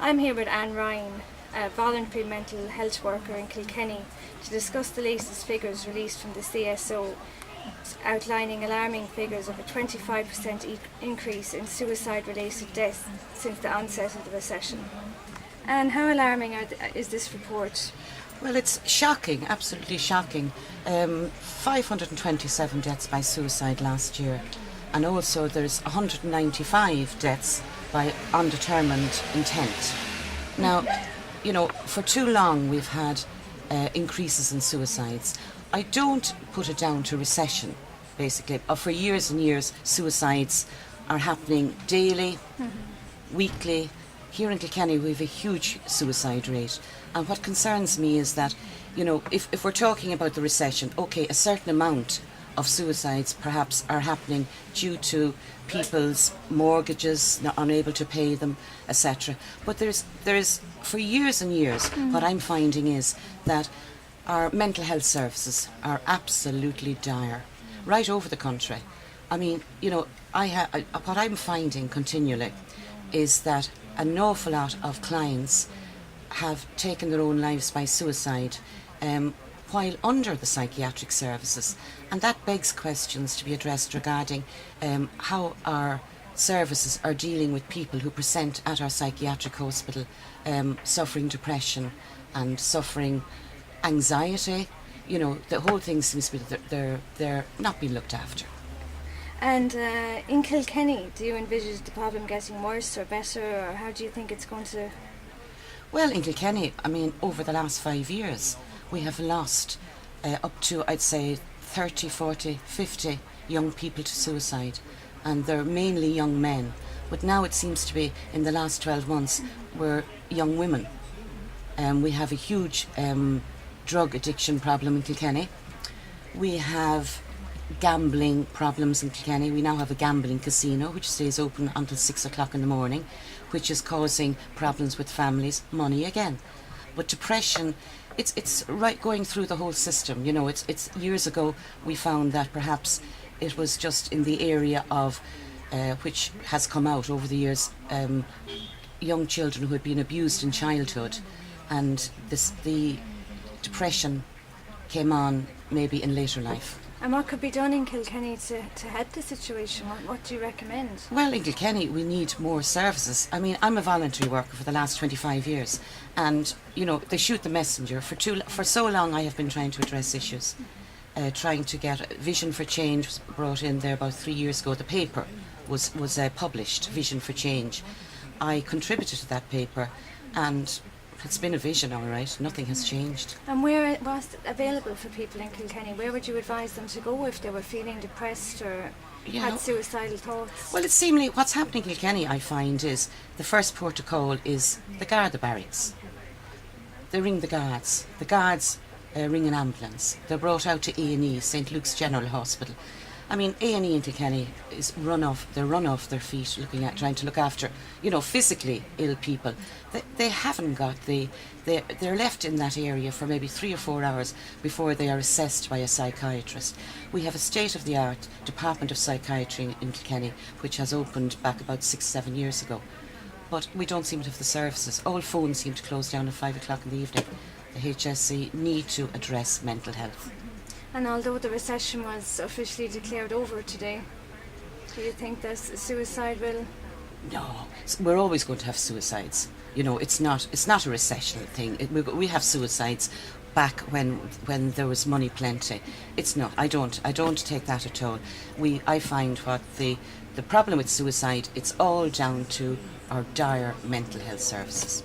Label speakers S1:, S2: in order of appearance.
S1: I'm here with Anne Ryan, a voluntary mental health worker in Kilkenny, to discuss the latest figures released from the CSO, outlining alarming figures of a 25% increase in suicide-related deaths since the onset of the recession. And how alarming is this report?
S2: Well, it's shocking, absolutely shocking. 527 deaths by suicide last year, and also there's 195 deaths by undetermined intent. Now, for too long we've had increases in suicides. I don't put it down to recession, basically. For years and years, suicides are happening daily, weekly. Here in Kilkenny we have a huge suicide rate, and what concerns me is that, if we're talking about the recession, okay, a certain amount of suicides perhaps are happening due to people's mortgages, not unable to pay them, etc. But there's for years and years, what I'm finding is that our mental health services are absolutely dire, right over the country. I mean, what I'm finding continually is that an awful lot of clients have taken their own lives by suicide while under the psychiatric services, and that begs questions to be addressed regarding how our services are dealing with people who present at our psychiatric hospital suffering depression and suffering anxiety. The whole thing seems to be that they're not being looked after.
S1: And in Kilkenny, do you envisage the problem getting worse or better, or how do you think it's going to?
S2: Well, in Kilkenny, over the last 5 years, we have lost up to, I'd say, 30, 40, 50 young people to suicide, and they're mainly young men. But now it seems to be, in the last 12 months, we're young women. We have a huge drug addiction problem in Kilkenny. We have gambling problems in Kilkenny. We now have a gambling casino which stays open until 6 o'clock in the morning, which is causing problems with families, money again. But depression, it's right going through the whole system. It's years ago we found that perhaps it was just in the area of which has come out over the years, young children who had been abused in childhood, and the depression came on maybe in later life.
S1: And what could be done in Kilkenny to help the situation? What do you recommend?
S2: Well, in Kilkenny we need more services. I'm a voluntary worker for the last 25 years, and they shoot the messenger. For so long I have been trying to address issues, trying to get Vision for Change was brought in there about 3 years ago. The paper was published, Vision for Change. I contributed to that paper, and it's been a vision, all right. Nothing has changed.
S1: And where was it available for people in Kilkenny? Where would you advise them to go if they were feeling depressed or had suicidal thoughts?
S2: Well, it's seemingly what's happening in Kilkenny, I find, is the first port of call is the Garda barracks. They ring the guards. The guards ring an ambulance. They're brought out to A&E, St Luke's General Hospital. A&E in Kilkenny is run off their feet, trying to look after, physically ill people. They haven't got they're left in that area for maybe 3 or 4 hours before they are assessed by a psychiatrist. We have a state-of-the-art Department of Psychiatry in Kilkenny, which has opened back about 6-7 years ago. But we don't seem to have the services. All phones seem to close down at 5 o'clock in the evening. The HSE need to address mental health.
S1: And although the recession was officially declared over today, do you think that suicide will?
S2: No, we're always going to have suicides. It's not a recession thing. We have suicides back when there was money plenty. It's not. I don't take that at all. I find what the problem with suicide, it's all down to our dire mental health services.